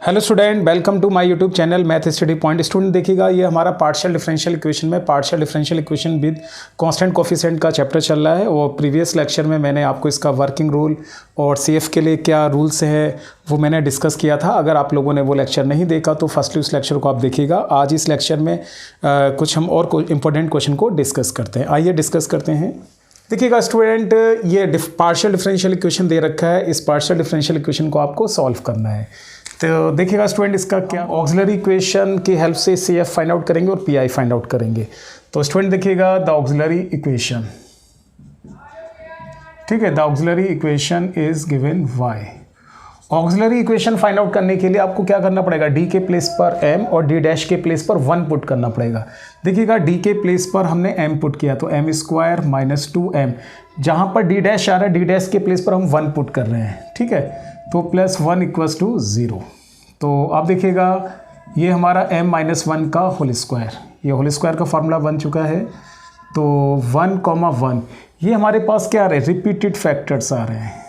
Hello student, welcome to my YouTube channel math study point. Student देखिएगा, ये हमारा partial differential equation में partial differential equation with constant coefficient का चैप्टर चल रहा है। और प्रीवियस लेक्चर में मैंने आपको इसका वर्किंग रूल और सीएफ के लिए क्या रूल्स है वो मैंने डिस्कस किया था। अगर आप लोगों ने वो लेक्चर नहीं देखा तो फर्स्टली उस लेक्चर को आप देखिएगा। आज इस लेक्चर में कुछ हम और इंपॉर्टेंट क्वेश्चन को डिस्कस करते हैं। आइए डिस्कस करते हैं। देखिएगा स्टूडेंट, ये पार्शियल डिफरेंशियल इक्वेशन दे रखा है। इस पार्शियल डिफरेंशियल इक्वेशन को आपको सॉल्व करना है। तो देखिएगा स्टूडेंट, इसका क्या ऑक्सिलरी इक्वेशन की हेल्प से सी एफ फाइंड आउट करेंगे और पी आई फाइंड आउट करेंगे। तो स्टूडेंट देखिएगा, द ऑक्सिलरी इक्वेशन, ठीक है, the auxiliary equation is given Y. Auxiliary equation find out करने के लिए आपको क्या करना पड़ेगा, डी के प्लेस पर एम और डी डैश के प्लेस पर 1 पुट करना पड़ेगा। देखिएगा, डी के प्लेस पर हमने एम पुट किया तो एम स्क्वायर माइनस 2m। जहाँ पर डी डैश आ रहा है, डी डैश के प्लेस पर हम 1 पुट कर रहे हैं, ठीक है, तो प्लस 1 इक्वल्स टू 0। तो आप देखिएगा, ये हमारा m माइनस 1 का होल स्क्वायर, ये होल स्क्वायर का फॉर्मूला बन चुका है। तो 1,1 ये हमारे पास क्या आ रहे हैं, रिपीटेड फैक्टर्स आ रहे हैं।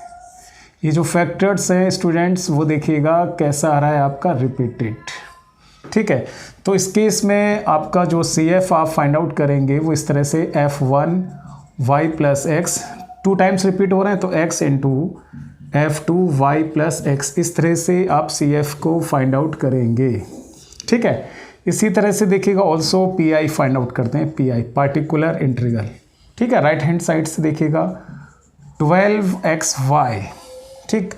ये जो फैक्टर्स हैं स्टूडेंट्स, वो देखिएगा कैसा आ रहा है आपका, रिपीटेड, ठीक है। तो इस केस में आपका जो सी एफ आप फाइंड आउट करेंगे वो इस तरह से f1 y plus x 2 times repeat हो रहे हैं, तो x into f2 y plus x, इस तरह से आप सी एफ को फाइंड आउट करेंगे, ठीक है। इसी तरह से देखिएगा also P I find out करते हैं, पी आई पार्टिकुलर इंटीग्रल, ठीक है। राइट हैंड साइड से देखिएगा 12xy, ठीक,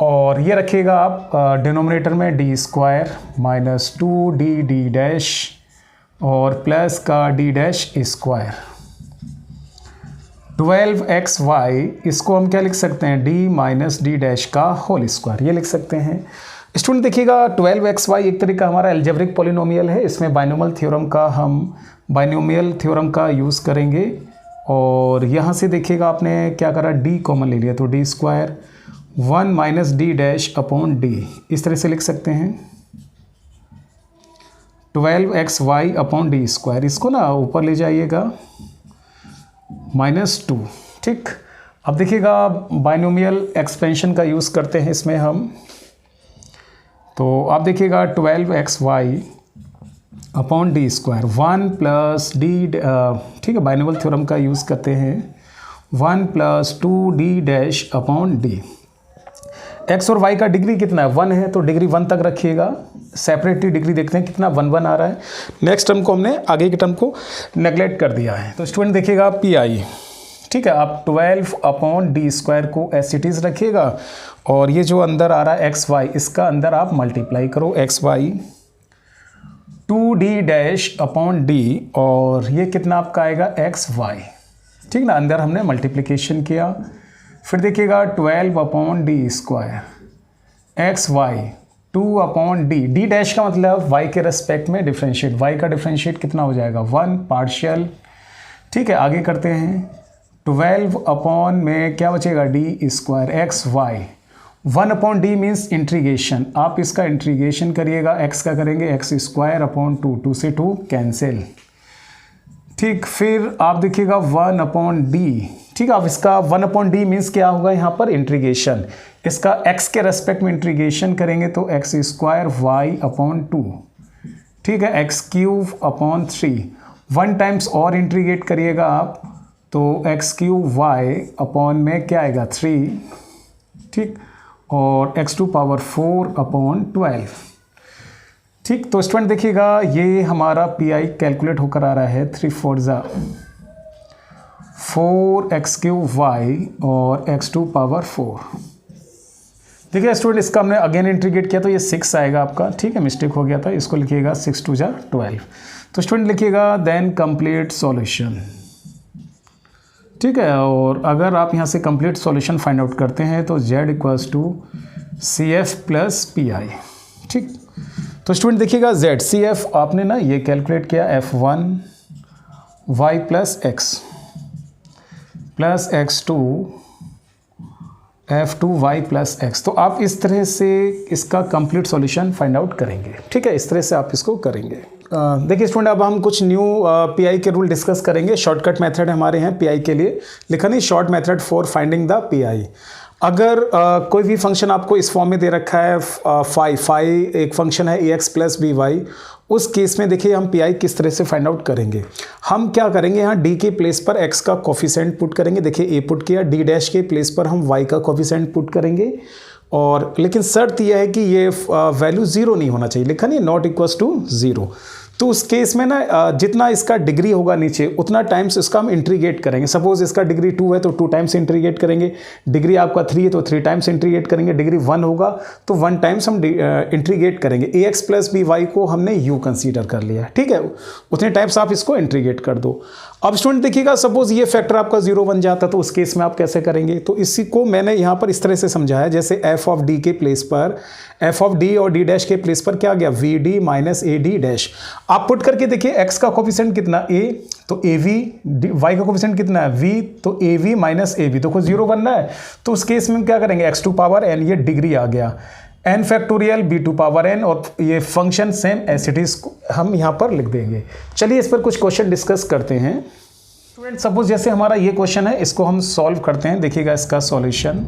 और ये रखिएगा आप डिनोमिनेटर में D square minus 2d D dash और प्लस का डी डैश स्क्वायर। 12xy इसको हम क्या लिख सकते हैं, d माइनस डी डैश का होल स्क्वायर, ये लिख सकते हैं। स्टूडेंट देखिएगा, 12xy एक तरीका हमारा एल्जेब्रिक पॉलिनोमियल है। इसमें बाइनोमियल थ्योरम का यूज़ करेंगे। और यहाँ से देखिएगा आपने क्या करा, d कॉमन ले लिया, तो D square 1 minus D dash upon D, इस तरह से लिख सकते हैं 12xy अपॉन डी स्क्वायर। इसको ना ऊपर ले जाइएगा -2, ठीक। अब देखिएगा, बाइनोमियल एक्सपेंशन का यूज़ करते हैं इसमें हम। तो आप देखिएगा 12xy upon D square 1 plus D, ठीक है, बाइनोमियल थ्योरम का यूज़ करते हैं 1 plus 2d dash upon D. x और y का डिग्री कितना है, 1 है, तो डिग्री 1 तक रखिएगा। सेपरेटली डिग्री देखते हैं कितना, 1 1 आ रहा है। नेक्स्ट टर्म को हमने आगे के टर्म को नेगलेक्ट कर दिया है। तो स्टूडेंट देखिएगा पी आई, ठीक है, आप 12 अपॉन डी स्क्वायर को एस इट इज़ रखिएगा। और ये जो अंदर आ रहा है एक्स वाई, इसका अंदर आप मल्टीप्लाई करो, X Y 2d dash upon D, और ये कितना आपका आएगा एक्स वाई, ठीक ना, अंदर हमने मल्टीप्लिकेशन किया। फिर देखिएगा 12 upon D square X Y 2 upon D, D dash का मतलब वाई के रेस्पेक्ट में डिफ्रेंशिएट, वाई का डिफ्रेंशिएट कितना हो जाएगा 1 पार्शियल, ठीक है। आगे करते हैं 12 अपॉन में क्या बचेगा, D square X Y 1 upon D means integration, आप इसका इंट्रीगेशन करिएगा, एक्स का करेंगे एक्स स्क्वायर अपॉन 2, 2 से 2 कैंसिल, ठीक। फिर आप देखिएगा 1 अपॉन डी, ठीक है। आप इसका 1 अपॉन डी मीन्स क्या होगा यहाँ पर, इंट्रीगेशन, इसका x के रेस्पेक्ट में इंट्रीगेशन करेंगे तो एक्स स्क्वायर वाई अपॉन 2, ठीक है, एक्स क्यूब अपॉन 3, 1 टाइम्स और इंट्रीगेट करिएगा आप, तो एक्स क्यूब वाई अपॉन में क्या आएगा 3, ठीक, और x2 पावर 4 अपॉन 12, ठीक। तो स्टूडेंट देखिएगा, ये हमारा पी आई कैलकुलेट होकर आ रहा है 3 4 4x क्यूब वाई और x2 पावर 4। देखिए स्टूडेंट, इसका हमने अगेन इंटीग्रेट किया तो ये 6 आएगा आपका, ठीक है, मिस्टेक हो गया था, इसको लिखिएगा 6 2 12। तो स्टूडेंट लिखिएगा देन कंप्लीट सॉल्यूशन, ठीक है। और अगर आप यहाँ से कंप्लीट सॉल्यूशन फाइंड आउट करते हैं तो z equals to C F plus P I, ठीक। तो स्टूडेंट देखिएगा, z सी एफ आपने ना ये कैलकुलेट किया f1 y plus x plus x2 f2 y plus x. तो आप इस तरह से इसका कंप्लीट सॉल्यूशन फाइंड आउट करेंगे, ठीक है, इस तरह से आप इसको करेंगे। देखिए स्टूडेंट, अब हम कुछ न्यू पीआई के रूल डिस्कस करेंगे। शॉर्टकट मेथड हमारे हैं पीआई के लिए, लिखा नहीं, short method for finding the pi. अगर कोई भी फंक्शन आपको इस फॉर्म में दे रखा है, फाई एक फंक्शन है ए एक्स प्लस बी वाई, उस केस में देखिए हम पी आई किस तरह से फाइंड आउट करेंगे। हम क्या करेंगे, यहाँ डी के प्लेस पर एक्स का कोफिशिएंट पुट करेंगे। देखिए ए पुट किया, डी डैश के प्लेस पर हम वाई का कोफिशिएंट पुट करेंगे, और लेकिन शर्त यह है कि ये वैल्यू ज़ीरो नहीं होना चाहिए, लिखा नहीं नॉट इक्वल्स टू ज़ीरो। तो उस केस में ना जितना इसका डिग्री होगा नीचे उतना टाइम्स इसका हम इंट्रीगेट करेंगे। सपोज इसका डिग्री 2 है तो 2 टाइम्स इंट्रीगेट करेंगे, डिग्री आपका 3 है तो 3 टाइम्स इंट्रीगेट करेंगे, डिग्री 1 होगा तो 1 टाइम्स हम इंट्रीगेट करेंगे। ए एक्स प्लस बी वाई को हमने यू कंसीडर कर लिया, ठीक है, उतने टाइम्स आप इसको इंट्रीगेट कर दो। अब स्टूडेंट देखिएगा, सपोज ये फैक्टर आपका 0 बन जाता तो उस केस में आप कैसे करेंगे, तो इसी को मैंने यहाँ पर इस तरह से समझाया, जैसे एफ ऑफ डी के प्लेस पर, एफ ऑफ डी और डी डैश के प्लेस पर क्या गया, V D minus A D dash. आप पुट करके देखिए एक्स का कोफिशिएंट कितना ए, तो ए वी, वाई का कोफिशिएंट कितना है वी, तो A V minus A V, देखो 0 बनना है तो उस केस में क्या करेंगे, एक्स टू पावर एन, ये डिग्री आ गया, N factorial B to power N, और ये function same as it is हम यहाँ पर लिख देंगे। चलिए इस पर कुछ क्वेश्चन डिस्कस करते हैं। स्टूडेंट सपोज जैसे हमारा ये क्वेश्चन है, इसको हम सॉल्व करते हैं, देखिएगा इसका सॉल्यूशन।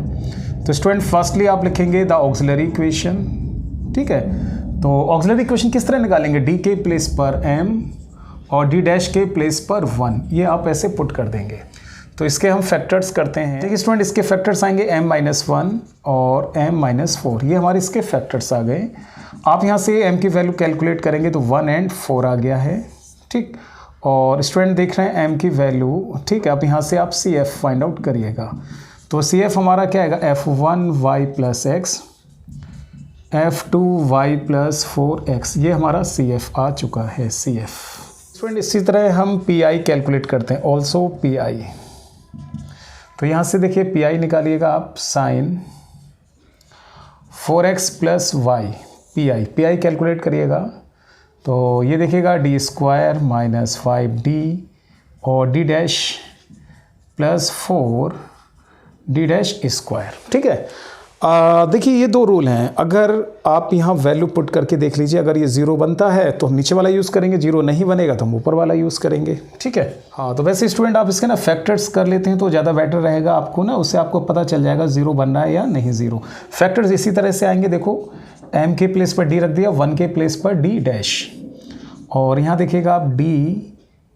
तो स्टूडेंट फर्स्टली आप लिखेंगे द ऑक्सिलरी इक्वेशन, ठीक है। तो ऑक्सिलरी इक्वेशन किस तरह निकालेंगे, डी के प्लेस पर m और डी डैश के प्लेस पर 1, ये आप ऐसे पुट कर देंगे। तो इसके हम फैक्टर्स करते हैं। देखिए स्टूडेंट, इसके फैक्टर्स आएंगे m-1 और m-4, ये हमारे इसके फैक्टर्स आ गए। आप यहाँ से m की वैल्यू कैलकुलेट करेंगे तो 1 और 4 आ गया है, ठीक। और स्टूडेंट देख रहे हैं m की वैल्यू, ठीक है। अब यहाँ से आप CF फाइंड आउट करिएगा। तो CF हमारा क्या आएगा, f1y plus x, f2y plus 4x, ये हमारा CF आ चुका है, CF। स्टूडेंट इसी तरह हम PI कैलकुलेट करते हैं, ऑल्सो PI। तो यहाँ से देखिए PI निकालिएगा आप, sine 4x plus Y, PI calculate करिएगा। तो ये देखिएगा डी स्क्वायर माइनस 5d और D dash plus 4d dash square, ठीक है। देखिए ये 2 रूल हैं, अगर आप यहाँ वैल्यू पुट करके देख लीजिए, अगर ये 0 बनता है तो हम नीचे वाला यूज़ करेंगे, 0 नहीं बनेगा तो हम ऊपर वाला यूज़ करेंगे, ठीक है। हाँ, तो वैसे स्टूडेंट आप इसके ना फैक्टर्स कर लेते हैं तो ज़्यादा बेटर रहेगा आपको ना, उससे आपको पता चल जाएगा 0 बनना है या नहीं 0। फैक्टर्स इसी तरह से आएंगे, देखो m के प्लेस पर d रख दिया, 1 के प्लेस पर d डैश, और यहाँ देखिएगा आप d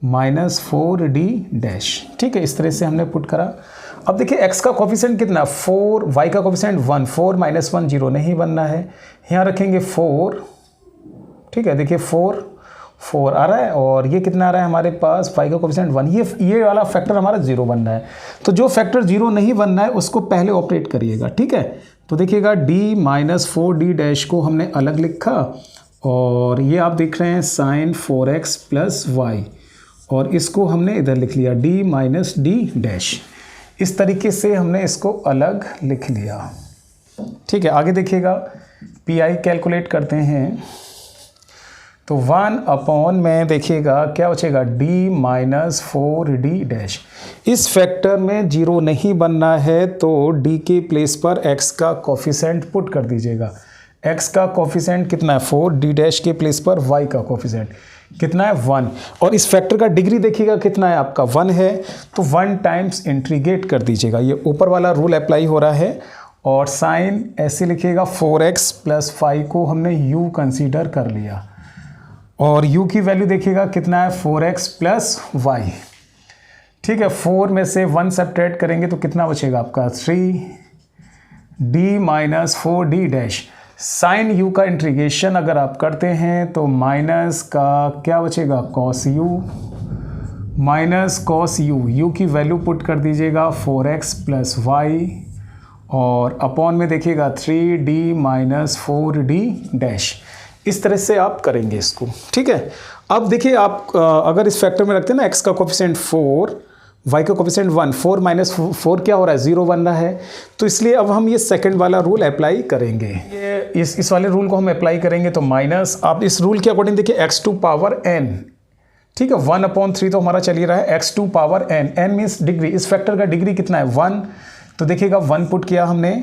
माइनस 4d डैश, ठीक है। इस तरह से हमने पुट करा। अब देखिए x का कोफिशिएंट कितना, 4, y का कोफिशिएंट 1, 4 माइनस 1 0 नहीं बनना है, यहाँ रखेंगे 4, ठीक है। देखिए 4 आ रहा है, और ये कितना आ रहा है हमारे पास, y का कोफिशिएंट 1, ये वाला फैक्टर हमारा 0 बनना है। तो जो फैक्टर 0 नहीं बनना है उसको पहले ऑपरेट करिएगा, ठीक है। तो देखिएगा d माइनस 4d डैश को हमने अलग लिखा, और ये आप देख रहे हैं साइन 4x प्लस वाई, और इसको हमने इधर लिख लिया d माइनस d डैश। इस तरीके से हमने इसको अलग लिख लिया, ठीक है। आगे देखिएगा PI कैलकुलेट करते हैं। तो 1 अपॉन में देखिएगा क्या बचेगा, d माइनस 4d डैश। इस फैक्टर में 0 नहीं बनना है तो d के प्लेस पर x का कोफिशिएंट पुट कर दीजिएगा। x का कोफिशिएंट कितना है 4, d डैश के प्लेस पर y का कोफिशिएंट कितना है 1, और इस फैक्टर का डिग्री देखिएगा कितना है आपका 1 है, तो 1 टाइम्स इंट्रीगेट कर दीजिएगा। ये ऊपर वाला रूल अप्लाई हो रहा है, और साइन ऐसे लिखिएगा 4x प्लस 5 को हमने u कंसीडर कर लिया, और u की वैल्यू देखिएगा कितना है 4x प्लस वाई, ठीक है। 4 में से 1 सब्ट्रैक्ट करेंगे तो कितना बचेगा आपका 3d minus 4d dash. Sine u का इंटीग्रेशन अगर आप करते हैं तो माइनस का क्या बचेगा cos u, minus cos u की वैल्यू पुट कर दीजिएगा 4x प्लस वाई, और अपॉन में देखिएगा 3d माइनस 4d डैश। इस तरह से आप करेंगे इसको, ठीक है। अब देखिए आप अगर इस फैक्टर में रखते हैं ना, x का कोफिशिएंट 4, y का कोफिशिएंट 1, 4 माइनस 4 क्या हो रहा है 0 बन रहा है, तो इसलिए अब हम ये सेकंड वाला रूल अप्लाई करेंगे। ये इस वाले रूल को हम अप्लाई करेंगे तो माइनस, आप इस रूल के अकॉर्डिंग देखिए x टू पावर n, ठीक है। 1/3 तो हमारा चल ही रहा है, x to power n means degree. इस फैक्टर का डिग्री कितना है 1, तो देखिएगा 1 पुट किया हमने,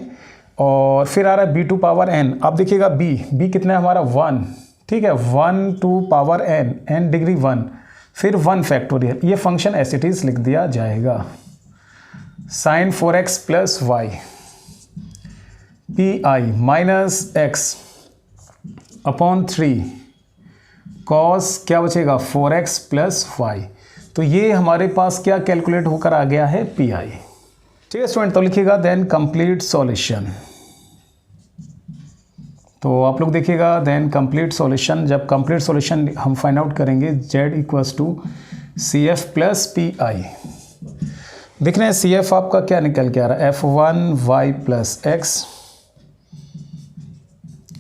और फिर आ रहा है b टू पावर n। अब देखिएगा b कितना है हमारा 1, ठीक है। 1 टू पावर n डिग्री 1, फिर 1 फैक्टोरियल, ये फंक्शन एज इट इज लिख दिया जाएगा। Sine 4x plus Y, P I minus X upon 3 cos क्या बचेगा 4x प्लस वाई। तो ये हमारे पास क्या कैलकुलेट होकर आ गया है पी आई। ठीक है स्टूडेंट, तो लिखिएगा देन कंप्लीट सॉल्यूशन। तो आप लोग देखिएगा देन कंप्लीट सॉल्यूशन, जब कंप्लीट सॉल्यूशन हम फाइंड आउट करेंगे z equals to C F plus P I. देख रहे हैं सी एफ आपका क्या निकल के आ रहा है f1y plus x,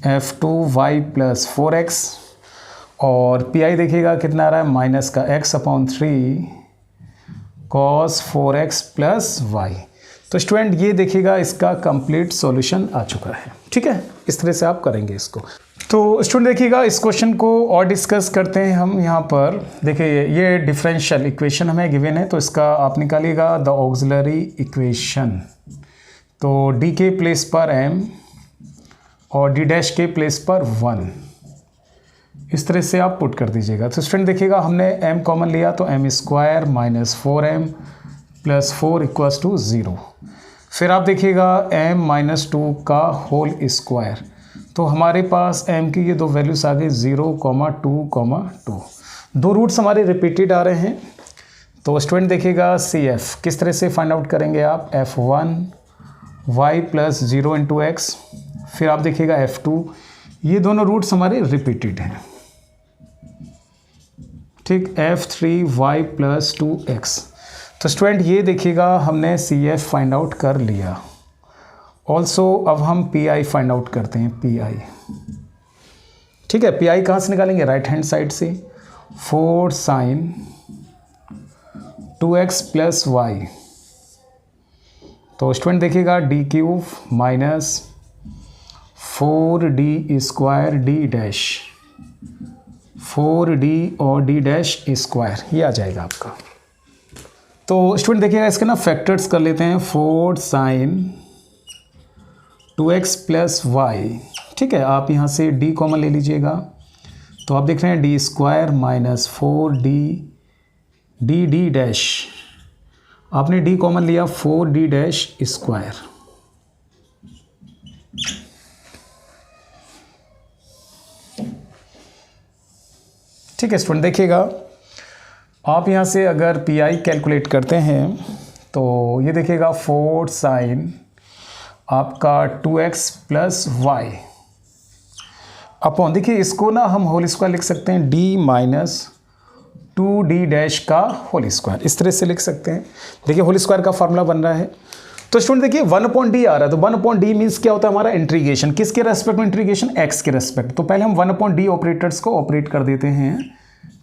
f2y plus 4x और पी आई देखिएगा कितना आ रहा है माइनस का x upon 3 cos 4x plus Y. तो स्टूडेंट ये देखिएगा इसका कंप्लीट सॉल्यूशन आ चुका है। ठीक है, इस तरह से आप करेंगे इसको। तो स्टूडेंट देखिएगा इस क्वेश्चन को और डिस्कस करते हैं हम यहाँ पर। देखिए ये डिफरेंशियल इक्वेशन हमें गिवन है, तो इसका आप निकालिएगा द ऑक्सिलरी इक्वेशन। तो डी के प्लेस पर m और डी डैश के प्लेस पर 1, इस तरह से आप पुट कर दीजिएगा। तो स्टूडेंट देखिएगा हमने m कॉमन लिया तो m square minus 4m plus 4 equals to 0। फिर आप देखिएगा m माइनस 2 का होल स्क्वायर, तो हमारे पास m की ये दो वैल्यूज आ गई 0,2,2। दो रूट्स हमारे रिपीटेड आ रहे हैं। तो स्टूडेंट देखिएगा सी एफ किस तरह से फाइंड आउट करेंगे आप f1y प्लस 0 इंटू एक्स, फिर आप देखिएगा f2, ये दोनों रूट्स हमारे रिपीटेड हैं। ठीक, f3y प्लस 2x। तो स्टूडेंट ये देखिएगा हमने सी एफ फाइंड आउट कर लिया। ऑल्सो अब हम पी आई फाइंड आउट करते हैं, पी आई। ठीक है, पी आई कहाँ से निकालेंगे, राइट हैंड साइड से। 4 साइन 2x प्लस वाई। तो स्टूडेंट देखिएगा D cube minus 4d square D dash, 4d और d डैश स्क्वायर, ये आ जाएगा आपका। तो स्टूडेंट देखिएगा इसके ना फैक्टर्स कर लेते हैं। 4 साइन 2x प्लस वाई। ठीक है, आप यहाँ से d कॉमन ले लीजिएगा, तो आप देख रहे हैं d square minus 4d D dash, आपने d कॉमन लिया 4d डैश स्क्वायर। ठीक है स्टूडेंट देखिएगा आप यहाँ से अगर पी आई कैलकुलेट करते हैं तो ये देखिएगा 4 साइन आपका 2x प्लस वाई अपॉन, देखिए इसको ना हम होल स्क्वायर लिख सकते हैं d माइनस 2d डैश का होल स्क्वायर, इस तरह से लिख सकते हैं। देखिए होल स्क्वायर का फार्मूला बन रहा है। तो स्टूडेंट देखिए 1/d आ रहा है, तो 1/d मीन्स क्या होता है हमारा इंटीग्रेशन, किसके रेस्पेक्ट में इंटीग्रेशन, x के रेस्पेक्ट। तो पहले हम 1/d ऑपरेटर्स को ऑपरेट कर देते हैं।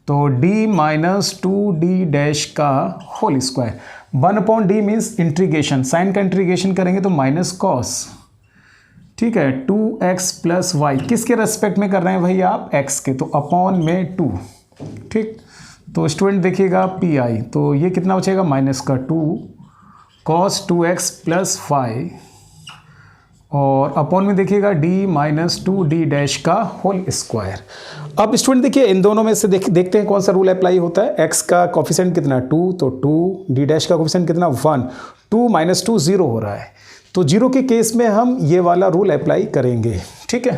तो d माइनस 2d डैश का whole square, 1/d means integration, sine का इंटीग्रेशन करेंगे तो माइनस कॉस। ठीक है, 2x प्लस वाई, किसके रेस्पेक्ट में कर रहे हैं भाई आप, x के, तो अपॉन में 2। ठीक, तो स्टूडेंट देखिएगा पी आई, तो ये कितना बचेगा माइनस का 2 कॉस 2x प्लस वाई और अपॉन में देखिएगा d माइनस 2d डैश का होल स्क्वायर। अब स्टूडेंट देखिए इन दोनों में से देखते हैं कौन सा रूल अप्लाई होता है। x का कोफिशिएंट कितना 2, तो 2, d डैश का कोफिशिएंट कितना 1, 2 माइनस 2 0 हो रहा है, तो 0 के केस में हम ये वाला रूल अप्लाई करेंगे। ठीक है,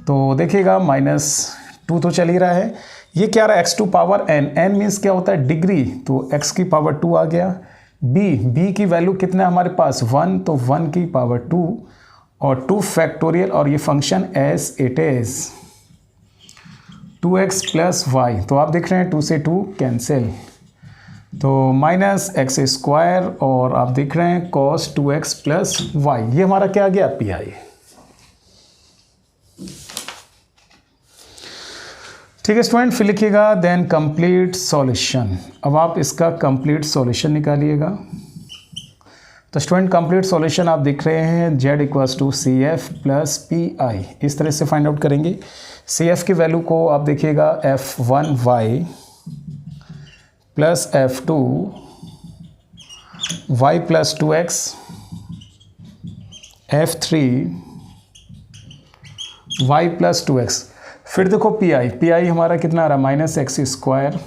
तो देखिएगा माइनस 2 तो चल ही रहा है, ये क्या रहा है x to power n, n means क्या होता है डिग्री, तो x की पावर 2 आ गया। b की वैल्यू कितना है हमारे पास 1, तो 1 की पावर 2 और 2 फैक्टोरियल और ये function as it is 2x plus Y. तो आप देख रहे हैं 2 से 2 कैंसिल, तो माइनस एक्स स्क्वायर और आप देख रहे हैं cos 2x प्लस वाई, ये हमारा क्या आ गया पी आई। ठीक है स्टूडेंट, फिर लिखिएगा देन कंप्लीट सॉल्यूशन। अब आप इसका कंप्लीट सॉल्यूशन निकालिएगा। तो स्टूडेंट कंप्लीट सॉल्यूशन आप देख रहे हैं z equals to C F plus P I, इस तरह से फाइंड आउट करेंगे। सी एफ की वैल्यू को आप देखिएगा f1y plus f2 y plus 2x, f3 y plus 2x। फिर देखो पी आई हमारा कितना आ रहा है minus X square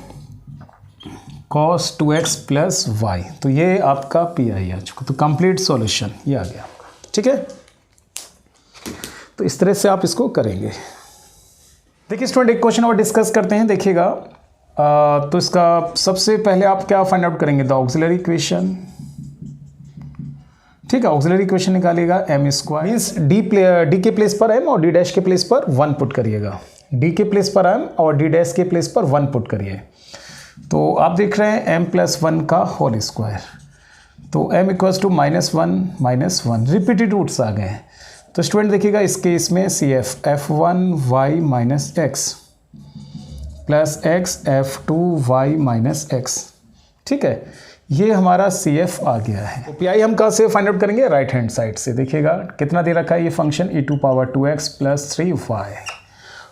cos 2x plus Y, तो ये आपका पी आई आ चुका। तो कंप्लीट सॉल्यूशन ये आ गया आपका। ठीक है। तो इस तरह से आप इसको करेंगे। देखिए स्टूडेंट, एक क्वेश्चन और डिस्कस करते हैं। देखिएगा तो इसका सबसे पहले आप क्या फाइंड आउट करेंगे, द ऑक्सिलरी इक्वेशन। ठीक है, ऑक्सिलरी इक्वेशन निकालिएगा m स्क्वायर मीन्स डी के प्लेस पर m और डी डैश के प्लेस पर 1 पुट करिएगा। डी के प्लेस पर m और डी डैश के प्लेस पर 1 पुट करिए। तो आप देख रहे हैं m+1 का होल स्क्वायर, तो m equals to -1 repeated roots आ गए। तो स्टूडेंट देखिएगा इस केस में CF f1y-x plus x f2y-x, ठीक है, ये हमारा CF आ गया है। तो PI हम कहाँ से फाइंड आउट करेंगे, राइट हैंड साइड से। देखिएगा कितना दे रखा है ये फंक्शन e⁻²x + 3y।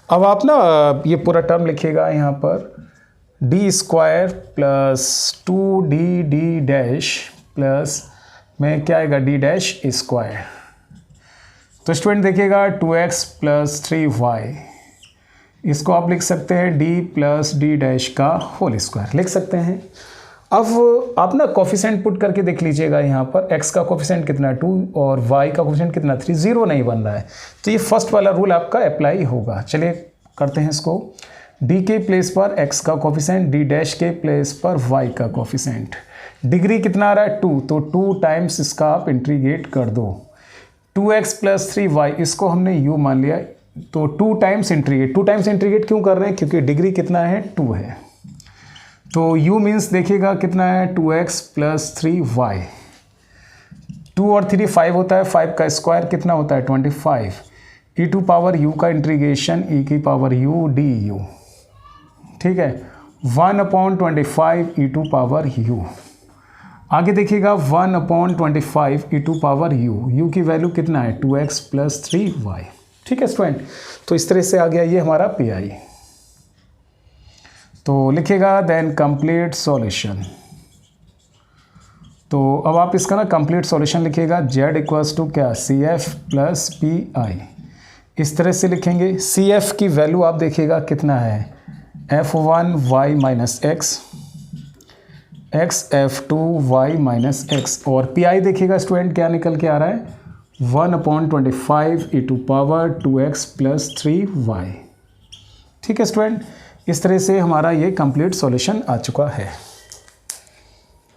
अब आप ना ये पूरा टर्म लिखिएगा यहाँ पर d² + 2d डैश प्लस में क्या आएगा d⁻²। तो स्टूडेंट देखिएगा 2x + 3y, इसको आप लिख सकते हैं d + d' का होल स्क्वायर लिख सकते हैं। अब आप ना कोफिशिएंट पुट करके देख लीजिएगा, यहाँ पर x का कोफिशिएंट कितना 2 और y का कोफिशिएंट कितना 3, 0 नहीं बन रहा है, तो ये फर्स्ट वाला रूल आपका अप्लाई होगा। चलिए करते हैं इसको। d के प्लेस पर x का कोफिशिएंट, d' के प्लेस पर y का कोफिशिएंट, डिग्री कितना आ रहा है 2, तो 2 टाइम्स इसका आप इंटीग्रेट कर दो। 2x + 3y इसको हमने u मान लिया, तो 2 टाइम्स इंटीग्रेट क्यों कर रहे हैं, क्योंकि डिग्री कितना है 2 है। तो u मीन्स देखिएगा कितना है 2x + 3y, 2 और 3 5 होता है, 5 का स्क्वायर कितना होता है 25, e⁻u का इंटीग्रेशन e⁻u du, ठीक है, 1/25 e⁻u। आगे देखिएगा 1/25 e⁻u, u की वैल्यू कितना है 2x + 3y, ठीक है स्टूडेंट। तो इस तरह से आ गया ये हमारा PI। तो लिखिएगा देन कंप्लीट सॉल्यूशन। तो अब आप इसका ना कंप्लीट सॉल्यूशन लिखिएगा z इक्वल्स टू क्या CF + PI, इस तरह से लिखेंगे। CF की वैल्यू आप देखिएगा कितना है f1y-x, x f2y-x, और PI देखिएगा स्टूडेंट क्या निकल के आ रहा है 1/25 e⁻2x + 3y, ठीक है स्टूडेंट। इस तरह से हमारा ये कंप्लीट सॉल्यूशन आ चुका है।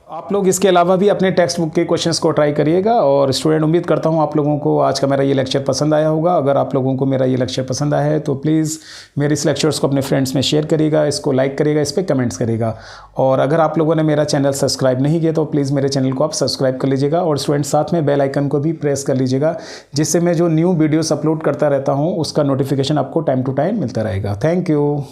आप लोग इसके अलावा भी अपने टेक्स्ट बुक के क्वेश्चंस को ट्राई करिएगा। और स्टूडेंट, उम्मीद करता हूँ आप लोगों को आज का मेरा ये लेक्चर पसंद आया होगा। अगर आप लोगों को मेरा ये लेक्चर पसंद आया है तो प्लीज़ मेरे इस लेक्चर्स को अपने फ्रेंड्स में शेयर करिएगा, इसको लाइक करिएगा, इस पर कमेंट्स करिएगा। और अगर आप लोगों ने मेरा चैनल सब्सक्राइब नहीं किया तो प्लीज़ मेरे चैनल को आप सब्सक्राइब कर लीजिएगा। और स्टूडेंट साथ में बेल आइकन को भी प्रेस कर लीजिएगा, जिससे मैं जो न्यू वीडियोज़ अपलोड करता रहता हूँ उसका नोटिफिकेशन आपको टाइम टू टाइम मिलता रहेगा। Thank you.